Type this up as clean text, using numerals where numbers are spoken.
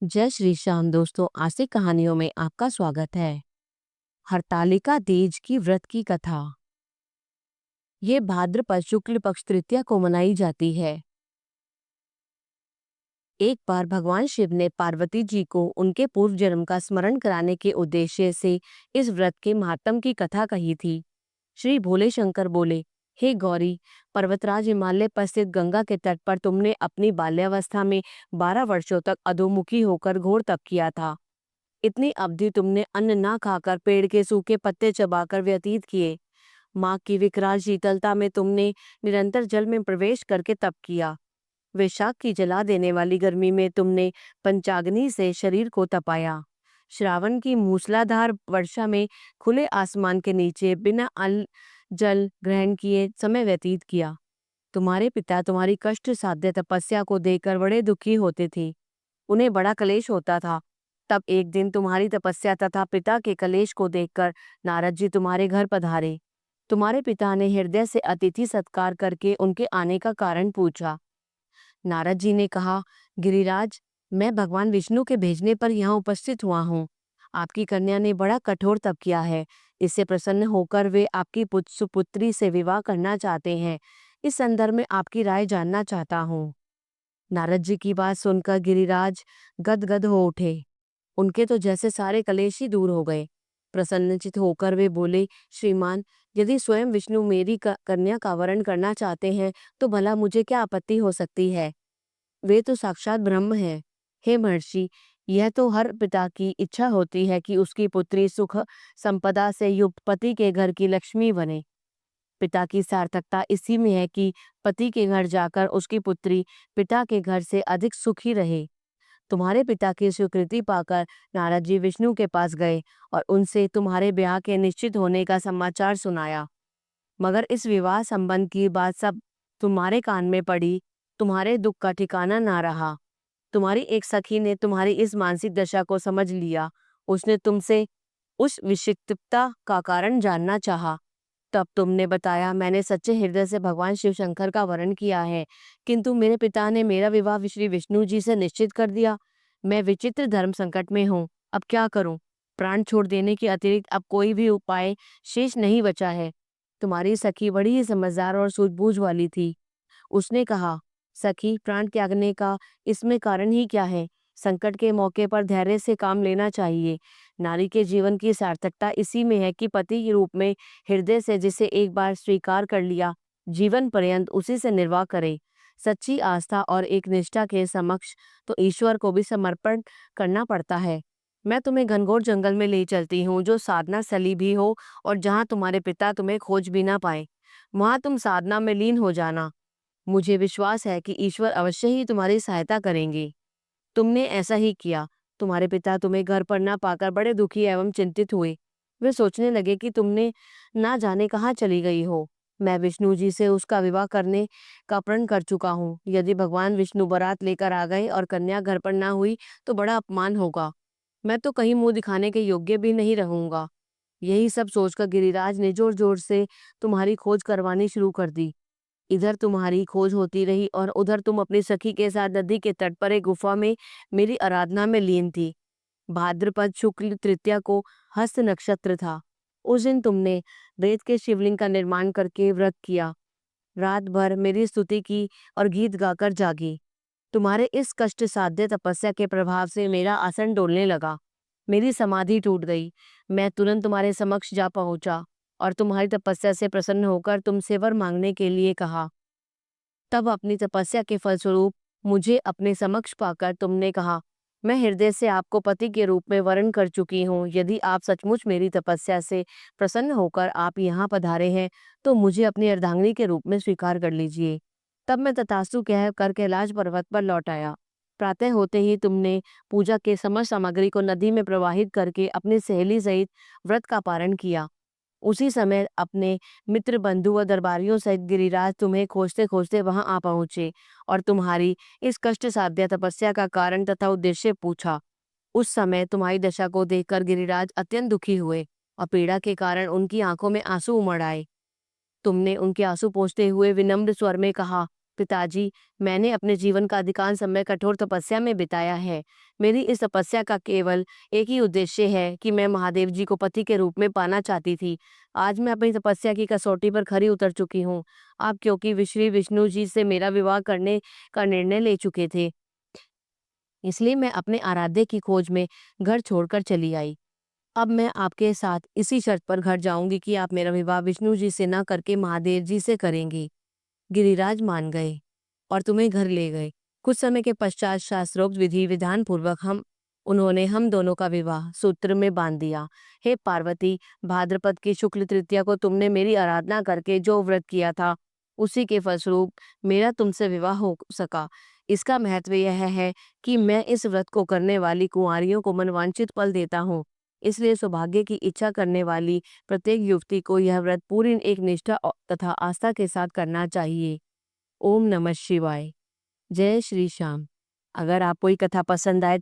जय श्री श्याम दोस्तों, आस्तिक कहानियों में आपका स्वागत है। हरतालिका तीज की व्रत की कथा। ये भाद्रपद शुक्ल पक्ष तृतीया को मनाई जाती है। एक बार भगवान शिव ने पार्वती जी को उनके पूर्व जन्म का स्मरण कराने के उद्देश्य से इस व्रत के महात्म की कथा कही थी। श्री भोले शंकर बोले, हे गौरी, पर्वतराज हिमालय पर स्थित गंगा के तट पर तुमने अपनी बाल्यावस्था में 12 वर्षों तक अधोमुखी होकर घोर तप किया था। इतनी अवधि तुमने अन्न ना खाकर पेड़ के सूखे पत्ते चबाकर व्यतीत किए। माँ की विकराल शीतलता में तुमने निरंतर जल में प्रवेश करके तप किया। वैशाख की जला देने वाली गर्मी में तुमने पंचाग्नि से शरीर को तपाया। श्रावण की मूसलाधार वर्षा में खुले आसमान के नीचे बिना अन्न जल ग्रहण किए समय व्यतीत किया। तुम्हारे पिता तुम्हारी कष्ट साध्य तपस्या को देखकर बड़े दुखी होते थे। उन्हें बड़ा क्लेश होता था। तब एक दिन तुम्हारी तपस्या तथा पिता के कलेश को देखकर नारद जी तुम्हारे घर पधारे। तुम्हारे पिता ने हृदय से अतिथि सत्कार करके उनके आने का कारण पूछा। नारद जी ने कहा, गिरिराज, मैं भगवान विष्णु के भेजने पर यहाँ उपस्थित हुआ हूँ। आपकी कन्या ने बड़ा कठोर तप किया है। इससे प्रसन्न होकर वे आपकी सुपुत्री से विवाह करना चाहते हैं। इस संदर्भ में आपकी राय जानना चाहता हूँ। नारद जी की बात सुनकर गिरिराज गदगद हो उठे। उनके तो जैसे सारे कलेश ही दूर हो गए। प्रसन्नचित होकर वे बोले, श्रीमान, यदि स्वयं विष्णु मेरी कन्या का वरण करना चाहते हैं तो भला मुझे क्या आपत्ति हो सकती है। वे तो साक्षात ब्रह्म हैं। हे महर्षि, यह तो हर पिता की इच्छा होती है कि उसकी पुत्री सुख संपदा से युक्त पति के घर की लक्ष्मी बने। पिता की सार्थकता इसी में है कि पति के घर जाकर उसकी पुत्री पिता के घर से अधिक सुखी रहे। तुम्हारे पिता की स्वीकृति पाकर नारद जी विष्णु के पास गए और उनसे तुम्हारे ब्याह के निश्चित होने का समाचार सुनाया। मगर इस विवाह संबंध की बात सब तुम्हारे कान में पड़ी। तुम्हारे दुख का ठिकाना ना रहा। तुम्हारी एक सखी ने तुम्हारी इस मानसिक दशा को समझ लिया। उसने तुमसे उस विक्षिप्तता का कारण जानना चाहा। तब तुमने बताया, मैंने सच्चे हृदय से भगवान शिव शंकर का वरण किया है, किंतु मेरे पिता ने मेरा विवाह श्री विष्णु जी से निश्चित कर दिया। मैं विचित्र धर्म संकट में हूँ, अब क्या करूँ। प्राण छोड़ देने के अतिरिक्त अब कोई भी उपाय शेष नहीं बचा है। तुम्हारी सखी बड़ी ही समझदार और सूझबूझ वाली थी। उसने कहा, सखी, प्राण त्यागने का इसमें कारण ही क्या है। संकट के मौके पर धैर्य से काम लेना चाहिए। नारी के जीवन की सार्थकता इसी में है कि पति के रूप में हृदय से जिसे एक बार स्वीकार कर लिया, जीवन पर्यंत उसी से निर्वाह करे। सच्ची आस्था और एक निष्ठा के समक्ष तो ईश्वर को भी समर्पण करना पड़ता है। मैं तुम्हें घनघोर जंगल में ले चलती हूँ, जो साधना स्थली भी हो और जहाँ तुम्हारे पिता तुम्हें खोज भी ना पाए। वहां तुम साधना में लीन हो जाना। मुझे विश्वास है कि ईश्वर अवश्य ही तुम्हारी सहायता करेंगे। तुमने ऐसा ही किया। तुम्हारे पिता तुम्हें घर पर ना पाकर बड़े दुखी एवं चिंतित हुए। वे सोचने लगे कि तुमने ना जाने कहाँ चली गई हो। मैं विष्णु जी से उसका विवाह करने का प्रण कर चुका हूँ। यदि भगवान विष्णु बारात लेकर आ गए और कन्या घर पर ना हुई तो बड़ा अपमान होगा। मैं तो कहीं मुंह दिखाने के योग्य भी नहीं रहूंगा। यही सब सोचकर गिरिराज ने जोर जोर से तुम्हारी खोज करवानी शुरू कर दी। इधर तुम्हारी खोज होती रही और उधर तुम अपनी सखी के साथ नदी के तट पर एक गुफा में मेरी आराधना में लीन थी। भाद्रपद शुक्ल तृतीया को हस्त नक्षत्र था। उस दिन तुमने रेत के शिवलिंग का निर्माण करके व्रत किया। रात भर मेरी स्तुति की और गीत गाकर जागी। तुम्हारे इस कष्ट साध्य तपस्या के प्रभाव से मेरा आसन डोलने लगा। मेरी समाधि टूट गई। मैं तुरंत तुम्हारे समक्ष जा पहुंचा और तुम्हारी तपस्या से प्रसन्न होकर तुमसे वर मांगने के लिए कहा। तब अपनी तपस्या के फलस्वरूप मुझे अपने समक्ष पाकर तुमने कहा, मैं हृदय से आपको पति के रूप में वरण कर चुकी हूँ। यदि आप सचमुच मेरी तपस्या से प्रसन्न होकर आप यहाँ पधारे हैं तो मुझे अपनी अर्धांगिनी के रूप में स्वीकार कर लीजिए। तब मैं तथास्तु कह कर कैलाश पर्वत पर लौट आया। प्रातः होते ही तुमने पूजा के समस्त सामग्री को नदी में प्रवाहित करके अपनी सहेली सहित व्रत का पारण किया। उसी समय अपने मित्र बंधु व दरबारियों सहित गिरिराज तुम्हें खोजते खोजते वहां आ पहुंचे और तुम्हारी इस कष्ट साध्य तपस्या का कारण तथा उद्देश्य पूछा। उस समय तुम्हारी दशा को देखकर गिरिराज अत्यंत दुखी हुए और पीड़ा के कारण उनकी आंखों में आंसू उमड़ आए। तुमने उनके आंसू पोंछते हुए विनम्र स्वर में कहा, पिताजी, मैंने अपने जीवन का अधिकांश समय कठोर तपस्या में बिताया है। मेरी इस तपस्या का केवल एक ही उद्देश्य है कि मैं महादेव जी को पति के रूप में पाना चाहती थी। आज मैं अपनी तपस्या की कसौटी पर खरी उतर चुकी हूँ। आप क्योंकि श्री विष्णु जी से मेरा विवाह करने का निर्णय ले चुके थे, इसलिए मैं अपने आराध्य की खोज में घर छोड़कर चली आई। अब मैं आपके साथ इसी शर्त पर घर जाऊंगी कि आप मेरा विवाह विष्णु जी से न करके महादेव जी से करेंगी। गिरिराज मान गए और तुम्हें घर ले गए। कुछ समय के पश्चात शास्त्रोक्त विधि विधान पूर्वक उन्होंने हम दोनों का विवाह सूत्र में बांध दिया। हे पार्वती, भाद्रपद की शुक्ल तृतीया को तुमने मेरी आराधना करके जो व्रत किया था, उसी के फलस्वरूप मेरा तुमसे विवाह हो सका। इसका महत्व यह है कि मैं इस व्रत को करने वाली कुंवारियों को मनवांछित फल देता हूँ। इसलिए सौभाग्य की इच्छा करने वाली प्रत्येक युवती को यह व्रत पूरी एक निष्ठा तथा आस्था के साथ करना चाहिए। ओम नमः शिवाय। जय श्री श्याम। अगर आपको ये कथा पसंद आए